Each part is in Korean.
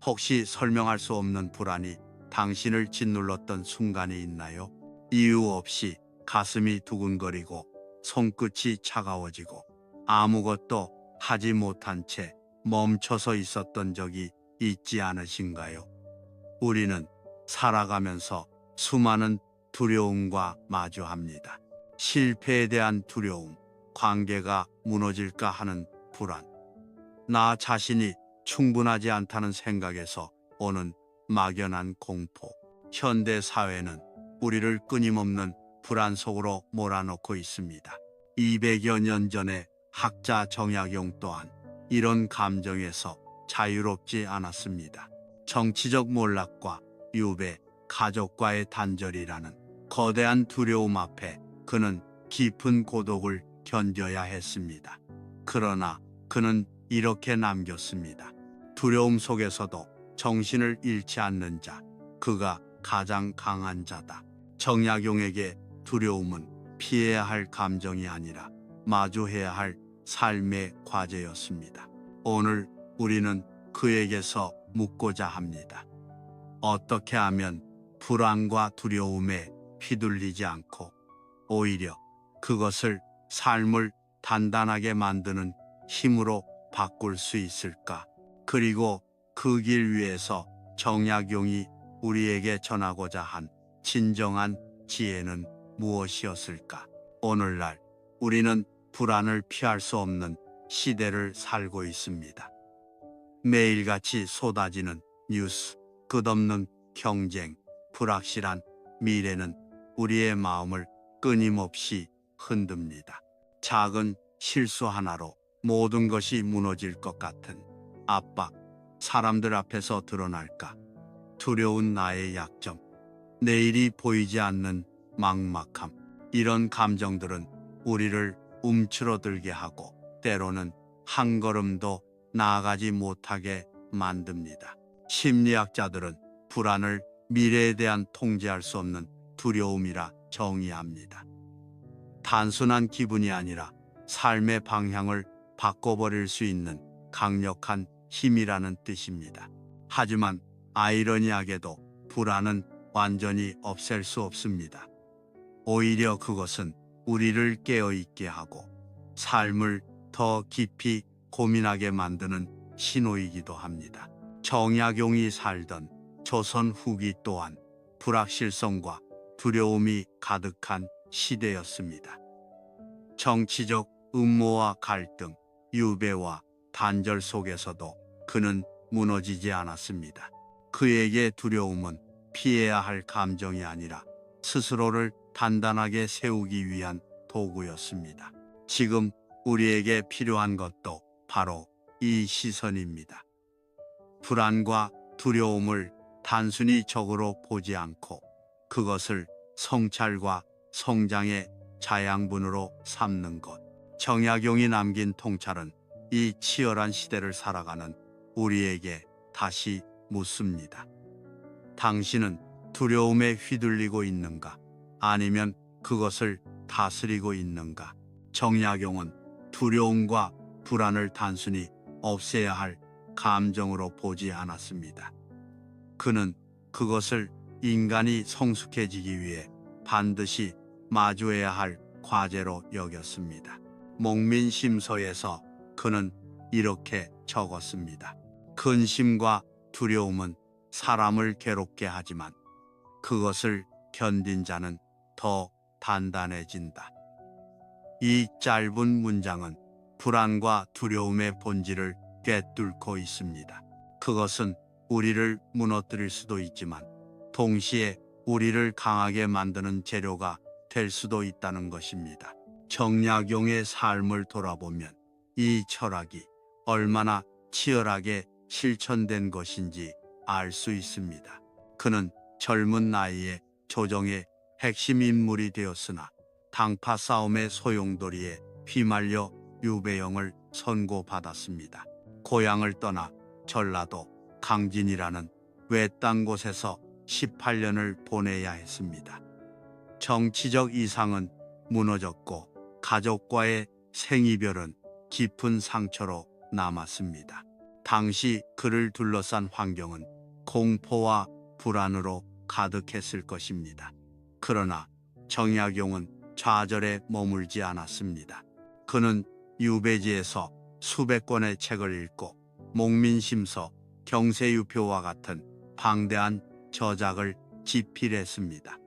혹시 설명할 수 없는 불안이 당신을 짓눌렀던 순간이 있나요? 이유 없이 가슴이 두근거리고 손끝이 차가워지고 아무것도 하지 못한 채 멈춰서 있었던 적이 있지 않으신가요? 우리는 살아가면서 수많은 두려움과 마주합니다. 실패에 대한 두려움, 관계가 무너질까 하는 불안, 나 자신이 충분하지 않다는 생각에서 오는 막연한 공포. 현대 사회는 우리를 끊임없는 불안 속으로 몰아넣고 있습니다. 200여 년 전에 학자 정약용 또한 이런 감정에서 자유롭지 않았습니다. 정치적 몰락과 유배, 가족과의 단절이라는 거대한 두려움 앞에 그는 깊은 고독을 견뎌야 했습니다. 그러나 그는 이렇게 남겼습니다. 두려움 속에서도 정신을 잃지 않는 자, 그가 가장 강한 자다. 정약용에게 두려움은 피해야 할 감정이 아니라 마주해야 할 삶의 과제였습니다. 오늘 우리는 그에게서 묻고자 합니다. 어떻게 하면 불안과 두려움에 휘둘리지 않고 오히려 그것을 삶을 단단하게 만드는 힘으로 바꿀 수 있을까? 그리고 그 길 위에서 정약용이 우리에게 전하고자 한 진정한 지혜는 무엇이었을까? 오늘날 우리는 불안을 피할 수 없는 시대를 살고 있습니다. 매일같이 쏟아지는 뉴스, 끝없는 경쟁, 불확실한 미래는 우리의 마음을 끊임없이 흔듭니다. 작은 실수 하나로 모든 것이 무너질 것 같은 압박, 사람들 앞에서 드러날까 두려운 나의 약점, 내일이 보이지 않는 막막함, 이런 감정들은 우리를 움츠러들게 하고 때로는 한 걸음도 나아가지 못하게 만듭니다. 심리학자들은 불안을 미래에 대한 통제할 수 없는 두려움이라 정의합니다. 단순한 기분이 아니라 삶의 방향을 바꿔버릴 수 있는 강력한 힘이라는 뜻입니다. 하지만 아이러니하게도 불안은 완전히 없앨 수 없습니다. 오히려 그것은 우리를 깨어있게 하고 삶을 더 깊이 고민하게 만드는 신호이기도 합니다. 정약용이 살던 조선 후기 또한 불확실성과 두려움이 가득한 시대였습니다. 정치적 음모와 갈등, 유배와 단절 속에서도 그는 무너지지 않았습니다. 그에게 두려움은 피해야 할 감정이 아니라 스스로를 단단하게 세우기 위한 도구였습니다. 지금 우리에게 필요한 것도 바로 이 시선입니다. 불안과 두려움을 단순히 적으로 보지 않고 그것을 성찰과 성장의 자양분으로 삼는 것. 정약용이 남긴 통찰은 이 치열한 시대를 살아가는 우리에게 다시 묻습니다. 당신은 두려움에 휘둘리고 있는가? 아니면 그것을 다스리고 있는가? 정약용은 두려움과 불안을 단순히 없애야 할 감정으로 보지 않았습니다. 그는 그것을 인간이 성숙해지기 위해 반드시 마주해야 할 과제로 여겼습니다. 목민심서에서 그는 이렇게 적었습니다. 근심과 두려움은 사람을 괴롭게 하지만 그것을 견딘 자는 더 단단해진다. 이 짧은 문장은 불안과 두려움의 본질을 꿰뚫고 있습니다. 그것은 우리를 무너뜨릴 수도 있지만 동시에 우리를 강하게 만드는 재료가 될 수도 있다는 것입니다. 정약용의 삶을 돌아보면 이 철학이 얼마나 치열하게 실천된 것인지 알 수 있습니다. 그는 젊은 나이에 조정의 핵심 인물이 되었으나 당파 싸움의 소용돌이에 휘말려 유배형을 선고받았습니다. 고향을 떠나 전라도 강진이라는 외딴 곳에서 18년을 보내야 했습니다. 정치적 이상은 무너졌고 가족과의 생이별은 깊은 상처로 남았습니다. 당시 그를 둘러싼 환경은 공포와 불안으로 가득했을 것입니다. 그러나 정약용은 좌절에 머물지 않았습니다. 그는 유배지에서 수백 권의 책을 읽고 목민심서, 경세유표와 같은 방대한 저작을 집필했습니다.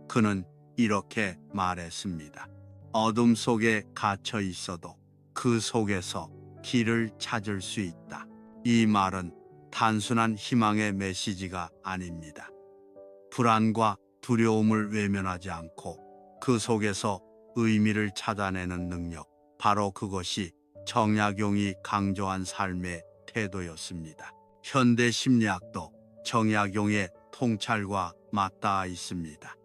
그는 이렇게 말했습니다. 어둠 속에 갇혀 있어도 그 속에서 길을 찾을 수 있다. 이 말은 단순한 희망의 메시지가 아닙니다. 불안과 두려움을 외면하지 않고 그 속에서 의미를 찾아내는 능력, 바로 그것이 정약용이 강조한 삶의 태도였습니다. 현대 심리학도 정약용의 통찰과 맞닿아 있습니다.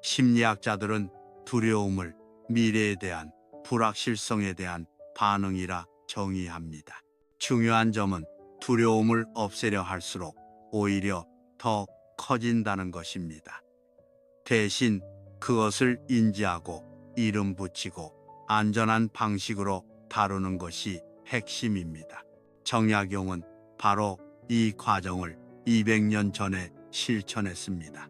심리학자들은 두려움을 미래에 대한 불확실성에 대한 반응이라 정의합니다. 중요한 점은 두려움을 없애려 할수록 오히려 더 커진다는 것입니다. 대신 그것을 인지하고 이름 붙이고 안전한 방식으로 다루는 것이 핵심입니다. 정약용은 바로 이 과정을 200년 전에 실천했습니다.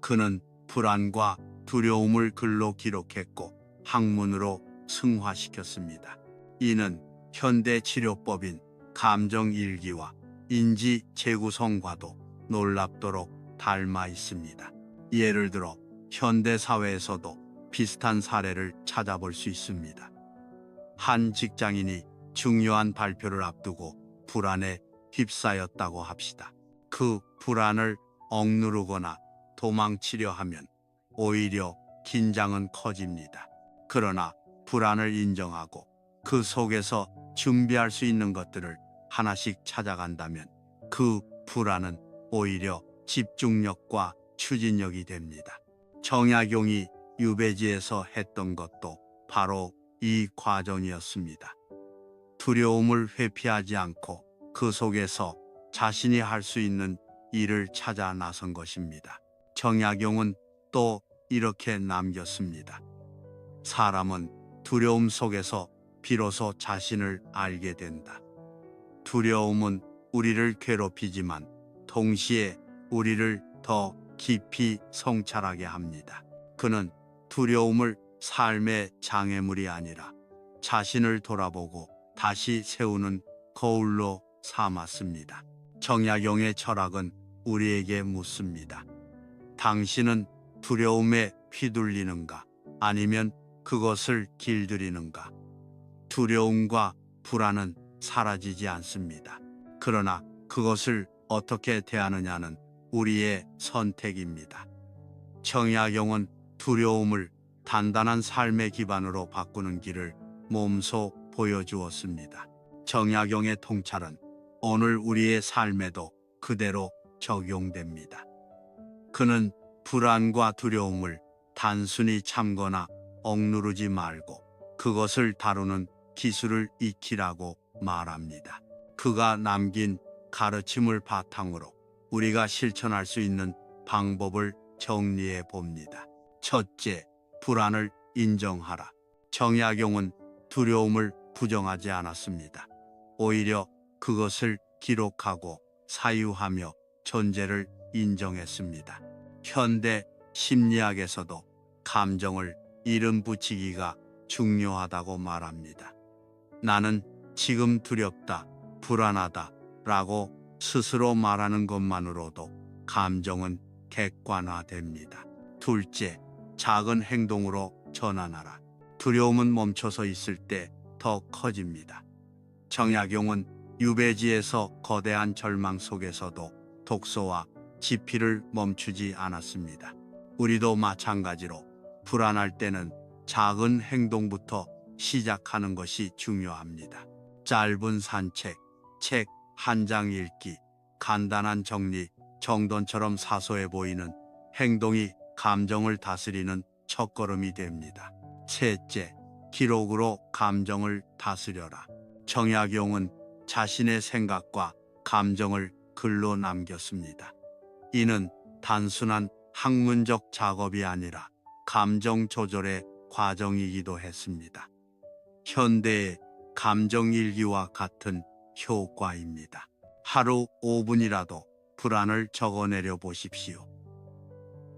그는 불안과 두려움을 글로 기록했고 학문으로 승화시켰습니다. 이는 현대 치료법인 감정일기와 인지 재구성과도 놀랍도록 닮아 있습니다. 예를 들어 현대 사회에서도 비슷한 사례를 찾아볼 수 있습니다. 한 직장인이 중요한 발표를 앞두고 불안에 휩싸였다고 합시다. 그 불안을 억누르거나 도망치려 하면 오히려 긴장은 커집니다. 그러나 불안을 인정하고 그 속에서 준비할 수 있는 것들을 하나씩 찾아간다면 그 불안은 오히려 집중력과 추진력이 됩니다. 정약용이 유배지에서 했던 것도 바로 이 과정이었습니다. 두려움을 회피하지 않고 그 속에서 자신이 할 수 있는 일을 찾아 나선 것입니다. 정약용은 또 이렇게 남겼습니다. 사람은 두려움 속에서 비로소 자신을 알게 된다. 두려움은 우리를 괴롭히지만 동시에 우리를 더 깊이 성찰하게 합니다. 그는 두려움을 삶의 장애물이 아니라 자신을 돌아보고 다시 세우는 거울로 삼았습니다. 정약용의 철학은 우리에게 묻습니다. 당신은 두려움에 휘둘리는가? 아니면 그것을 길들이는가? 두려움과 불안은 사라지지 않습니다. 그러나 그것을 어떻게 대하느냐는 우리의 선택입니다. 정약용은 두려움을 단단한 삶의 기반으로 바꾸는 길을 몸소 보여주었습니다. 정약용의 통찰은 오늘 우리의 삶에도 그대로 적용됩니다. 그는 불안과 두려움을 단순히 참거나 억누르지 말고 그것을 다루는 기술을 익히라고 말합니다. 그가 남긴 가르침을 바탕으로 우리가 실천할 수 있는 방법을 정리해 봅니다. 첫째, 불안을 인정하라. 정약용은 두려움을 부정하지 않았습니다. 오히려 그것을 기록하고 사유하며 존재를 인정했습니다. 현대 심리학에서도 감정을 이름 붙이기가 중요하다고 말합니다. 나는 지금 두렵다, 불안하다 라고 스스로 말하는 것만으로도 감정은 객관화됩니다. 둘째, 작은 행동으로 전환하라. 두려움은 멈춰서 있을 때 더 커집니다. 정약용은 유배지에서 거대한 절망 속에서도 독서와 집필을 멈추지 않았습니다. 우리도 마찬가지로 불안할 때는 작은 행동부터 시작하는 것이 중요합니다. 짧은 산책, 책 한 장 읽기, 간단한 정리, 정돈처럼 사소해 보이는 행동이 감정을 다스리는 첫걸음이 됩니다. 셋째, 기록으로 감정을 다스려라. 정약용은 자신의 생각과 감정을 글로 남겼습니다. 이는 단순한 학문적 작업이 아니라 감정 조절의 과정이기도 했습니다. 현대의 감정일기와 같은 효과입니다. 하루 5분이라도 불안을 적어내려 보십시오.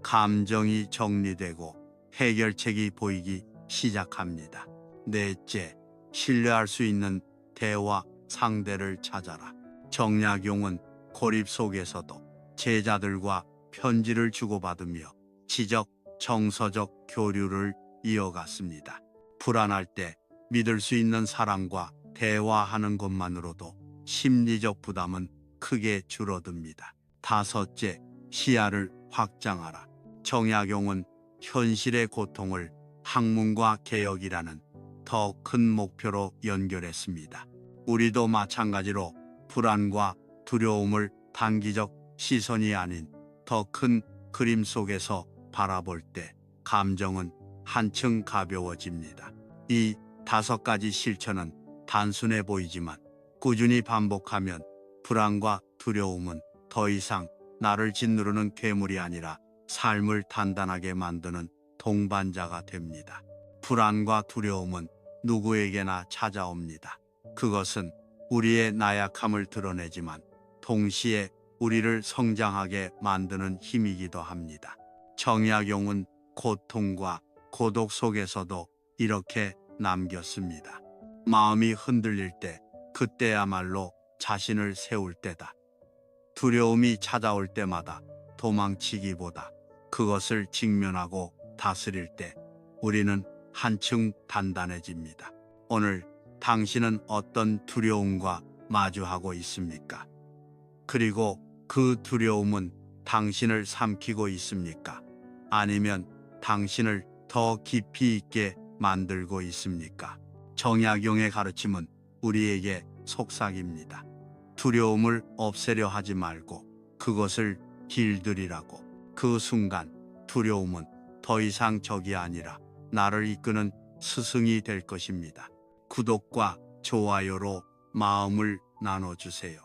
감정이 정리되고 해결책이 보이기 시작합니다. 넷째, 신뢰할 수 있는 대화 상대를 찾아라. 정약용은 고립 속에서도 제자들과 편지를 주고받으며 지적, 정서적 교류를 이어갔습니다. 불안할 때 믿을 수 있는 사람과 대화하는 것만으로도 심리적 부담은 크게 줄어듭니다. 다섯째, 시야를 확장하라. 정약용은 현실의 고통을 학문과 개혁이라는 더 큰 목표로 연결했습니다. 우리도 마찬가지로 불안과 두려움을 단기적 시선이 아닌 더 큰 그림 속에서 바라볼 때 감정은 한층 가벼워집니다. 이 5가지 실천은 단순해 보이지만 꾸준히 반복하면 불안과 두려움은 더 이상 나를 짓누르는 괴물이 아니라 삶을 단단하게 만드는 동반자가 됩니다. 불안과 두려움은 누구에게나 찾아옵니다. 그것은 우리의 나약함을 드러내지만 동시에 우리를 성장하게 만드는 힘이기도 합니다. 정약용은 고통과 고독 속에서도 이렇게 남겼습니다. 마음이 흔들릴 때 그때야말로 자신을 세울 때다. 두려움이 찾아올 때마다 도망치기보다 그것을 직면하고 다스릴 때 우리는 한층 단단해집니다. 오늘 당신은 어떤 두려움과 마주하고 있습니까? 그리고 그 두려움은 당신을 삼키고 있습니까? 아니면 당신을 더 깊이 있게 만들고 있습니까? 정약용의 가르침은 우리에게 속삭입니다. 두려움을 없애려 하지 말고 그것을 길들이라고. 그 순간 두려움은 더 이상 적이 아니라 나를 이끄는 스승이 될 것입니다. 구독과 좋아요로 마음을 나눠주세요.